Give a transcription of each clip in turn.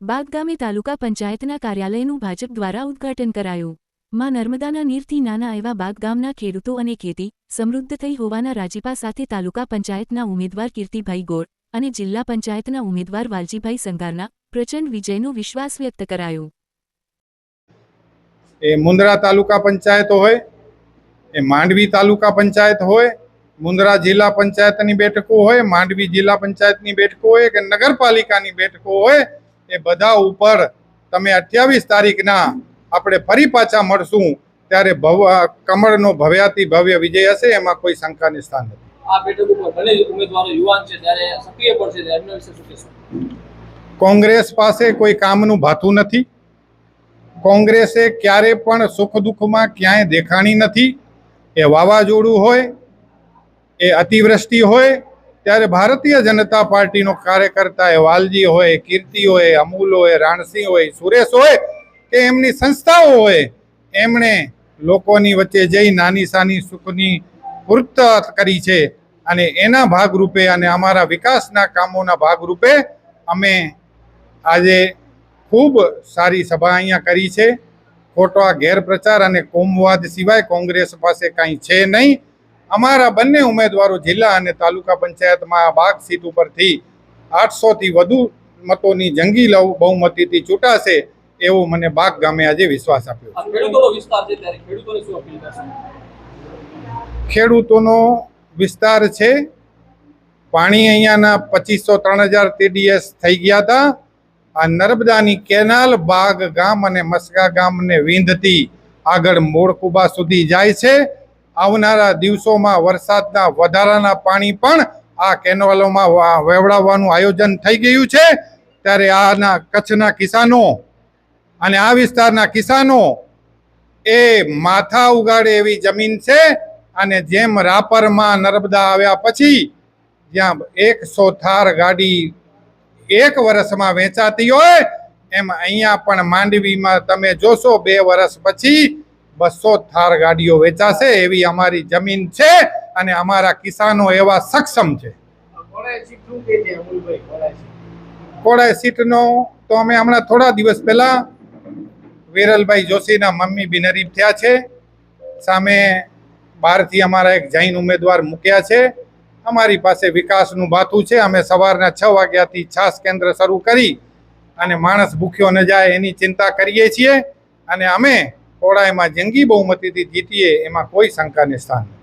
બાગ ગામે તાલુકા પંચાયતના કાર્યાલયનું ભાજપ દ્વારા ઉદ્ઘાટન કરાયું। માં નર્મદાના નીરથી નાના એવા બાગ ગામના ખેડૂતો અને ખેતી સમૃદ્ધ થઈ હોવાના રાજીપા સાથે તાલુકા પંચાયતના ઉમેદવાર કીર્તિભાઈ ગોળ અને જિલ્લા પંચાયતના ઉમેદવાર વાલજીભાઈ સંગારના પ્રચંડ વિજયનો વિશ્વાસ વ્યક્ત કરાયો। એ મુંદ્રા તાલુકા પંચાયત હોય, એ માંડવી તાલુકા પંચાયત હોય, મુંદ્રા जिला पंचायतनी બેઠકો હોય, માંડવી जिला पंचायतनी બેઠકો હોય કે નગરપાલિકાની બેઠકો હોય, એ બધા ઉપર તમે 28 તારીખના આપણે ફરી પાછા મળશું ત્યારે કમળનો ભવ્યાતિ ભવ્ય વિજય હશે, એમાં કોઈ શંકાની સ્થાન નથી। આ બેઠક ઉપર ઘણા ઉમેદવારો યુવાન છે ત્યારે સક્રિય પડશે, એમના વિશે શું કહેશો? કોંગ્રેસ પાસે કોઈ કામનું ભાથું નથી। કોંગ્રેસે ક્યારે પણ સુખ દુઃખમાં ક્યાંય દેખાણી નથી। એ વાવાઝોડું હોય, એ અતિવૃષ્ટિ હોય ત્યારે ભારતીય જનતા પાર્ટીનો કાર્યકર્તા એ વાલજી હોય, કીર્તિ હોય, અમૂલ હોય, રાણસિંહ હોય, સુરેશ હોય કે એમની સંસ્થાઓ હોય, એમણે લોકોની વચ્ચે જઈ નાની સાની સુખની પૂર્તતા કરી છે અને એના ભાગરૂપે અને અમારા વિકાસના કામોના ભાગરૂપે અમે આજે ખૂબ સારી સભા અહીંયા કરી છે। ખોટા ગેરપ્રચાર અને કોમવાદ સિવાય કોંગ્રેસ પાસે કાંઈ છે નહીં। અમારા બંને ઉમેદવારો જિલ્લા અને તાલુકા પંચાયતમાં બાગ સીટ ઉપરથી 800 થી વધુ મતોની જંગી બહુમતીથી ચૂંટાશે એવો મને બાગ ગામે આજે વિશ્વાસ આપ્યો। ખેડૂતોનો વિસ્તાર છે ત્યારે ખેડૂતોને શું અપીલ કરશો? ખેડૂતોનો વિસ્તાર છે, પાણી અહીંયાના 2500-3000 TDS થઈ ગયા હતા। આ નર્મદાની કેનાલ બાગ ગામ અને મસ્કા ગામને વિંધતી આગળ મોડકુબા સુધી જાય છે। આવનારા દિવસોમાં વરસાદના વધારાના પાણી પણ આ કેનાલોમાં વેવડાવવાનું આયોજન થઈ ગયું છે। ત્યારે આના કચ્છના કિસાનો અને આ વિસ્તારના કિસાનો એ માથા ઉગાડે એવી જમીન છે અને જેમ રાપરમાં નર્મદા આવ્યા પછી જ્યાં 100 થાર ગાડી એક વર્ષમાં વેચાતી હોય, એમ અહીંયા પણ માંડવીમાં તમે જોશો 2 વર્ષ પછી 200 થાર ગાડીઓ વેચાશે એવી અમારી જમીન છે અને અમારા કિસાનો એવા સક્ષમ છે। કોળાઈ સીટનો તો અમે હમણાં થોડા દિવસ પહેલા વિરલભાઈ જોશીના મમ્મી બિનહરીફ થયા છે, સામે બહારથી અમારા એક જૈન ઉમેદવાર મૂક્યા છે। અમારી પાસે વિકાસનું ભાથું છે। અમે સવારના 6 વાગ્યાથી છાસ કેન્દ્ર શરૂ કરી અને માણસ ભૂખ્યો ન જાય એની ચિંતા કરીએ છીએ અને અમે કોળાઈમાં જંગી બહુમતીથી જીતીએ એમાં કોઈ શંકાને સ્થાન નથી।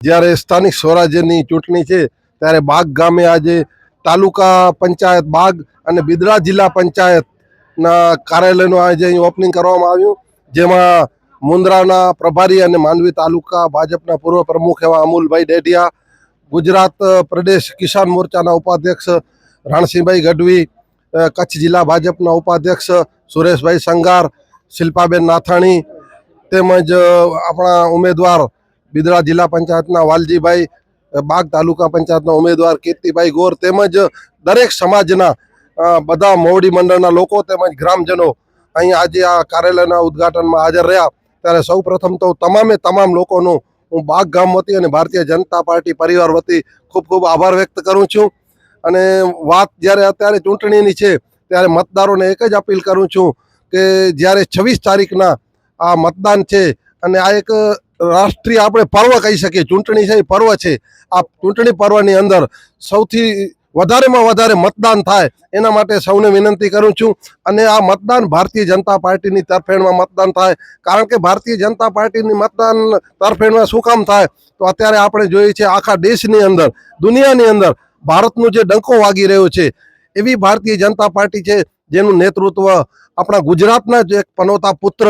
જ્યારે સ્થાનિક સ્વરાજ્યની ચૂંટણી છે ત્યારે બાગ ગામે આજે તાલુકા પંચાયત બાગ અને બિદડા જિલ્લા પંચાયતના કાર્યાલયનું આજે અહીં ઓપનિંગ કરવામાં આવ્યું, જેમાં મુંદ્રાના પ્રભારી અને માંડવી તાલુકા ભાજપના પૂર્વ પ્રમુખ એવા અમૂલભાઈ ડેડિયા, ગુજરાત પ્રદેશ કિસાન મોરચાના ઉપાધ્યક્ષ રાણસિંહભાઈ ગઢવી, કચ્છ જિલ્લા ભાજપના ઉપાધ્યક્ષ સુરેશભાઈ સંગાર, શિલ્પાબેન નાથાણી તેમજ આપણા ઉમેદવાર બિદડા જિલ્લા પંચાયતના વાલજીભાઈ, બાગ તાલુકા પંચાયતના ઉમેદવાર કીર્તિભાઈ ગોર તેમજ દરેક સમાજના બધા મોવડી મંડળના લોકો તેમજ ગ્રામજનો અહીં આજે આ કાર્યાલયના ઉદ્ઘાટનમાં હાજર રહ્યા। ત્યારે સૌ પ્રથમ તો તમામ લોકોનું હું બાગ ગામ વતી અને ભારતીય જનતા પાર્ટી પરિવાર વતી ખૂબ ખૂબ આભાર વ્યક્ત કરું છું। અને વાત જ્યારે અત્યારે ચૂંટણીની છે ત્યારે મતદારોને એક જ અપીલ કરું છું કે જ્યારે 26 તારીખના આ મતદાન છે અને આ એક રાષ્ટ્રીય આપણે પર્વ કહી શકીએ, ચૂંટણી છે એ પર્વ છે। આ ચૂંટણી પર્વની અંદર સૌથી વધારેમાં વધારે મતદાન થાય એના માટે સૌને વિનંતી કરું છું અને આ મતદાન ભારતીય જનતા પાર્ટીની તરફેણમાં મતદાન થાય। કારણ કે ભારતીય જનતા પાર્ટીની મતદાન તરફેણમાં શું કામ થાય તો અત્યારે આપણે જોઈએ છે આખા દેશની અંદર દુનિયાની અંદર ભારતનું જે ડંકો વાગી રહ્યો છે એવી ભારતીય જનતા પાર્ટી છે જેનું નેતૃત્વ આપણા ગુજરાતના જ એક પનોતા પુત્ર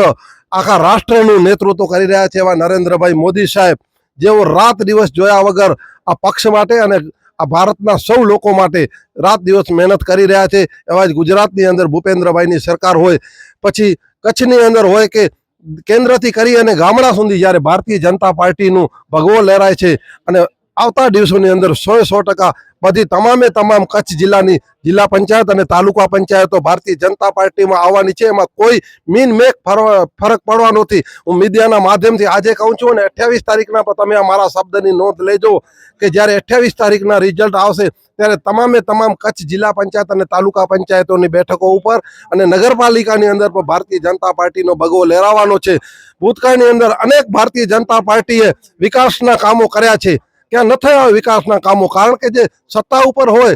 આખા રાષ્ટ્રનું નેતૃત્વ કરી રહ્યા છે એવા નરેન્દ્રભાઈ મોદી સાહેબ, જેઓ રાત દિવસ જોયા વગર આ પક્ષ માટે અને આ ભારતના સૌ લોકો માટે રાત દિવસ મહેનત કરી રહ્યા છે। એવા જ ગુજરાતની અંદર ભૂપેન્દ્રભાઈની સરકાર હોય, પછી કચ્છની અંદર હોય કે કેન્દ્રથી કરી અને ગામડા સુધી જ્યારે ભારતીય જનતા પાર્ટીનું ભગવો લહેરાય છે અને આવતા દિવસોની અંદર 100% બધી તમામે તમામ કચ્છ જિલ્લાની જિલ્લા પંચાયત અને તાલુકા પંચાયતો ભારતીય જનતા પાર્ટીમાં આવવાની છે. એમાં કોઈ મેક ફરક પડવાનો નથી. હું મીડિયાના માધ્યમથી આજે કહું છું, અને 28 તારીખના પર તમે આ મારા શબ્દની નોંધ લેજો કે જ્યારે 28 તારીખના રિઝલ્ટ આવશે ત્યારે તમામે તમામ કચ્છ જિલ્લા પંચાયત અને તાલુકા પંચાયતોની બેઠકો ઉપર અને નગરપાલિકાની અંદર પણ ભારતીય જનતા પાર્ટીનો ભગવો લહેરાવાનો છે. ભૂતકાળની અંદર અનેક ભારતીય જનતા પાર્ટીએ વિકાસના કામો કર્યા છે. ક્યાં ન થયા વિકાસના કામો? કારણ કે જે સત્તા ઉપર હોય,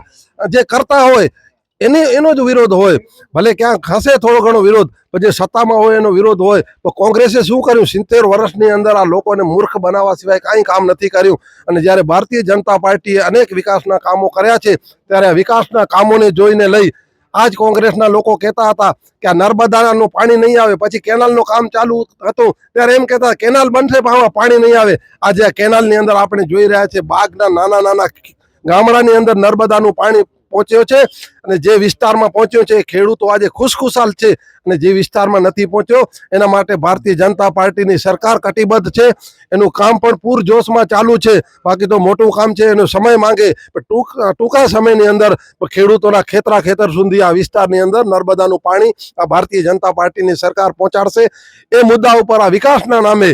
જે કરતા હોય એનો જ વિરોધ હોય. ભલે ક્યાંક હશે થોડો ઘણો વિરોધ, પણ જે સત્તામાં હોય એનો વિરોધ હોય. તો કોંગ્રેસે શું કર્યું? 70 વર્ષની અંદર આ લોકોને મૂર્ખ બનાવવા સિવાય કાંઈ કામ નથી કર્યું. અને જ્યારે ભારતીય જનતા પાર્ટીએ અનેક વિકાસના કામો કર્યા છે ત્યારે આ વિકાસના કામોને જોઈને લઈ આજ કોંગ્રેસના લોકો કહેતા હતા કે આ નર્મદાનું પાણી નહીં આવે. પછી કેનાલનું કામ ચાલુ હતું ત્યારે એમ કહેતા કેનાલ બનશે પણ આમાં પાણી નહીં આવે. આજે આ કેનાલની અંદર આપણે જોઈ રહ્યા છે બાગના નાના નાના ગામડાની અંદર નર્મદાનું પાણી પહોંચ્યો છે. અને જે વિસ્તારમાં પહોંચ્યો છે ખેડૂતો આજે ખુશખુશાલ છે. અને જે વિસ્તારમાં નથી પહોંચ્યો એના માટે ભારતીય જનતા પાર્ટીની સરકાર કટિબદ્ધ છે. એનું કામ પણ પૂરજોશમાં ચાલુ છે. બાકી તો મોટું કામ છે, એનો સમય માંગે. પણ ટૂંકા સમયની અંદર ખેડૂતોના ખેતર સુધી આ વિસ્તારની અંદર નર્મદાનું પાણી આ ભારતીય જનતા પાર્ટીની સરકાર પહોંચાડશે. એ મુદ્દા ઉપર આ વિકાસના નામે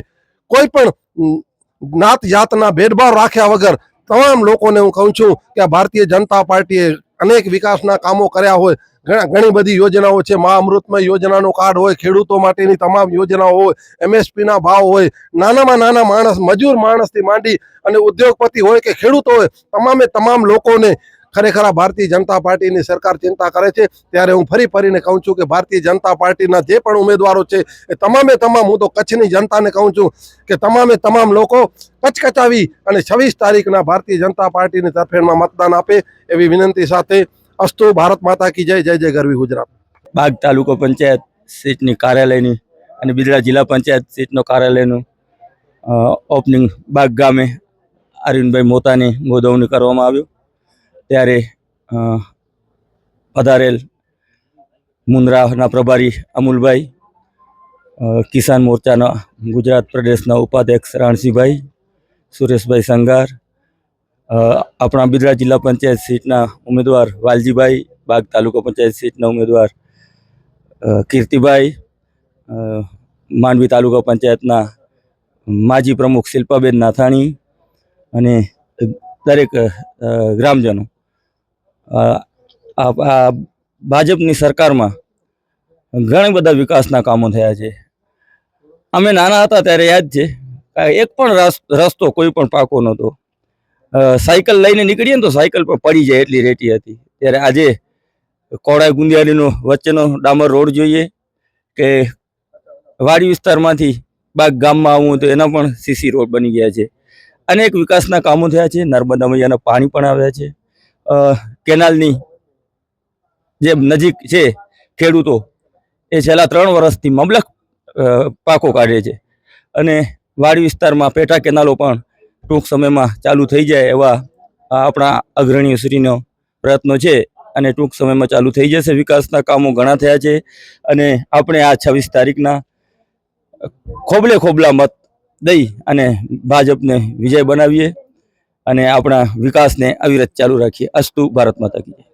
કોઈ પણ જ્ઞાત જાતના ભેદભાવ રાખ્યા વગર તમામ લોકોને હું કહું છું કે આ ભારતીય જનતા પાર્ટીએ અનેક વિકાસના કામો કર્યા હોય. ઘણી બધી યોજનાઓ છે. મા અમૃતમય યોજનાનું કાર્ડ હોય, ખેડૂતો માટેની તમામ યોજનાઓ હોય, MSPના ભાવ હોય, નાનામાં નાના માણસ, મજૂર માણસથી માંડી અને ઉદ્યોગપતિ હોય કે ખેડૂતો હોય, તમામે તમામ લોકોને ખરેખર આ ભારતીય જનતા પાર્ટીની સરકાર ચિંતા કરે છે. ત્યારે હું ફરીને કહું છું કે ભારતીય જનતા પાર્ટીના જે પણ ઉમેદવારો છે એ તમામે તમામ, હું તો કચ્છની જનતાને કહું છું કે તમામે તમામ લોકો કચકચાવી અને 26 તારીખના ભારતીય જનતા પાર્ટીની તરફેણમાં મતદાન આપે એવી વિનંતી સાથે અસ્તુ. ભારત માતા કી જય. જય જય ગરવી ગુજરાત. બાગ તાલુકો પંચાયત સીટની કાર્યાલયની અને બિદડા જિલ્લા પંચાયત સીટનો કાર્યાલયનું ઓપનિંગ બાગ ગામે અરવિંદભાઈ મોતાની ગોદવણી કરવામાં આવ્યું. ત્યારે પધારેલ મુન્દ્રાના પ્રભારી અમુલભાઈ, કિસાન મોરચાના ગુજરાત પ્રદેશના ઉપાધ્યક્ષ રાણસિંહભાઈ, સુરેશભાઈ સંગાર, આપણા બિદડા જિલ્લા પંચાયત સીટના ઉમેદવાર વાલજીભાઈ, બાગ તાલુકા પંચાયત સીટના ઉમેદવાર કીર્તિભાઈ, માંડવી તાલુકા પંચાયતના માજી પ્રમુખ શિલ્પાબેન નાથાણી અને દરેક ગ્રામજનો, આ ભાજપની સરકારમાં ઘણા બધા વિકાસના કામો થયા છે. અમે નાના હતા ત્યારે યાદ છે એક પણ રસ્તો કોઈ પણ પાકો નહોતો. સાયકલ લઈને નીકળીએ ને તો સાયકલ પર પડી જાય એટલી રેતી હતી. ત્યારે આજે કોડાઈ ગુંદિયાળીનો વચ્ચેનો ડામર રોડ જોઈએ કે વાડી વિસ્તારમાંથી બાગ ગામમાં આવવું તો એના પણ CC રોડ બની ગયા છે. અનેક વિકાસના કામો થયા છે. નર્મદા મૈયાના પાણી પણ આવ્યા છે. કેનાલની જે નજીક છે ખેડૂતો એ છેલ્લા 3 વર્ષથી મબલખ પાકો કાઢે છે. અને વાડી વિસ્તારમાં પેટા કેનાલો પણ ટૂંક સમયમાં ચાલુ થઈ જાય એવા આપણા અગ્રણીશ્રીનો પ્રયત્નો છે. અને ટૂંક સમયમાં ચાલુ થઈ જશે. વિકાસના કામો ઘણા થયા છે. અને આપણે આ 26 તારીખના ખોબલા મત દઈ અને ભાજપને વિજય બનાવીએ અને આપણા વિકાસને અવિરત ચાલુ રાખીએ. અસ્તુ. ભારત માતા કી જય.